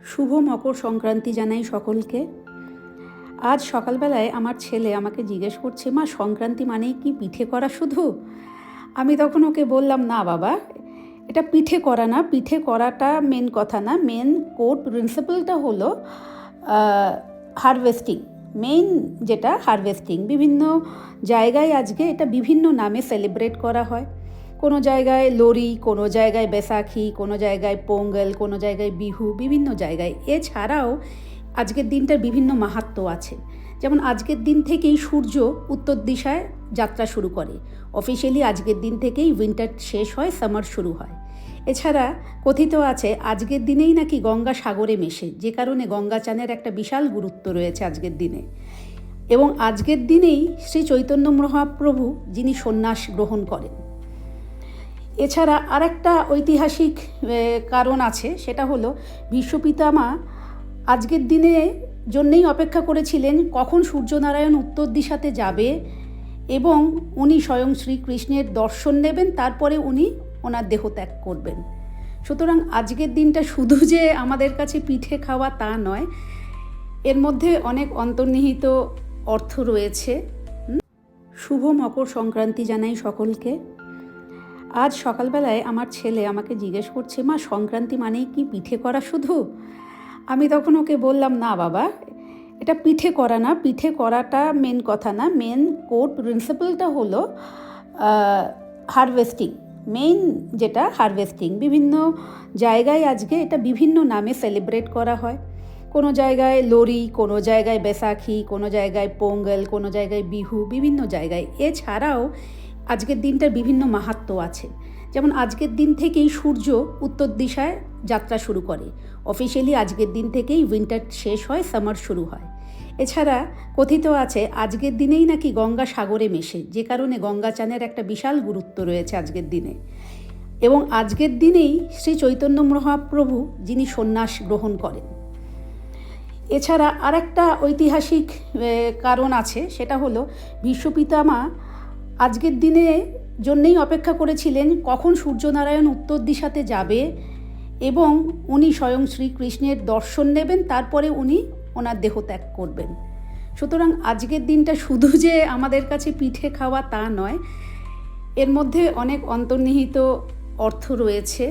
শুভ মকর সংক্রান্তি জানাই সকলকে। আজ সকালবেলায় আমার ছেলে আমাকে জিজ্ঞেস করছে, মা সংক্রান্তি মানেই কি পিঠে করা শুধু? আমি তখন ওকে বললাম, না বাবা, এটা পিঠে করা না, পিঠে করাটা মেন কথা না। মেন কোর প্রিন্সিপালটা হলো হারভেস্টিং। মেইন যেটা হারভেস্টিং, বিভিন্ন জায়গায় আজকে এটা বিভিন্ন নামে সেলিব্রেট করা হয়। কোনো জায়গায় লোরি, কোনো জায়গায় বেসাখি, কোনো জায়গায় পোঙ্গল, কোনো জায়গায় বিহু, বিভিন্ন জায়গায়। এছাড়াও আজকের দিনটার বিভিন্ন মাহাত্ম্য আছে। যেমন আজকের দিন থেকেই সূর্য উত্তর দিশায় যাত্রা শুরু করে। অফিসিয়ালি আজকের দিন থেকেই উইন্টার শেষ হয়, সামার শুরু হয়। এছাড়া কথিত আছে আজকের দিনেই নাকি গঙ্গা সাগরে মেশে, যে কারণে গঙ্গা চানের একটা বিশাল গুরুত্ব রয়েছে আজকের দিনে। এবং আজকের দিনেই শ্রী চৈতন্য মহাপ্রভু যিনি সন্ন্যাস গ্রহণ করেন। এছাড়া আরেকটা ঐতিহাসিক কারণ আছে, সেটা হলো বিশ্বপিতামা আজকের দিনে জন্যেই অপেক্ষা করেছিলেন কখন সূর্যনারায়ণ উত্তর দিশাতে যাবে এবং উনি স্বয়ং শ্রীকৃষ্ণের দর্শন নেবেন, তারপরে উনি ওনার দেহত্যাগ করবেন। সুতরাং আজকের দিনটা শুধু যে আমাদের কাছে পিঠে খাওয়া তা নয়, এর মধ্যে অনেক অন্তর্নিহিত অর্থ রয়েছে। শুভ মকর সংক্রান্তি জানাই সকলকে। আজ সকালবেলায় আমার ছেলে আমাকে জিজ্ঞেস করছে, মা সংক্রান্তি মানেই কি পিঠে করা শুধু? আমি তখন ওকে বললাম, না বাবা, এটা পিঠে করা না, পিঠে করাটা মেন কথা না। মেন কোর প্রিন্সিপালটা হলো হারভেস্টিং। মেইন যেটা হারভেস্টিং, বিভিন্ন জায়গায় আজকে এটা বিভিন্ন নামে সেলিব্রেট করা হয়। কোনো জায়গায় লোরি, কোনো জায়গায় বেসাখি, কোনো জায়গায় পোঙ্গল, কোনো জায়গায় বিহু, বিভিন্ন জায়গায়। এছাড়াও আজকের দিনটার বিভিন্ন মাহাত্ম্য আছে। যেমন আজকের দিন থেকেই সূর্য উত্তর দিশায় যাত্রা শুরু করে। অফিসিয়ালি আজকের দিন থেকেই উইন্টার শেষ হয়, সামার শুরু হয়। এছাড়া কথিত আছে আজকের দিনেই নাকি গঙ্গা সাগরে মেশে, যে কারণে গঙ্গা চানের একটা বিশাল গুরুত্ব রয়েছে আজকের দিনে। এবং আজকের দিনেই শ্রী চৈতন্য মহাপ্রভু যিনি সন্ন্যাস গ্রহণ করেন। এছাড়া আরেকটা ঐতিহাসিক কারণ আছে, সেটা হলো বিশ্বপিতামা আজকের দিনে জন্যেই অপেক্ষা করেছিলেন কখন সূর্যনারায়ণ উত্তর দিশাতে যাবে এবং উনি স্বয়ং শ্রীকৃষ্ণের দর্শন নেবেন, তারপরে উনি ওনার দেহত্যাগ করবেন। সুতরাং আজকের দিনটা শুধু যে আমাদের কাছে পিঠে খাওয়া তা নয়, এর মধ্যে অনেক অন্তর্নিহিত অর্থ রয়েছে।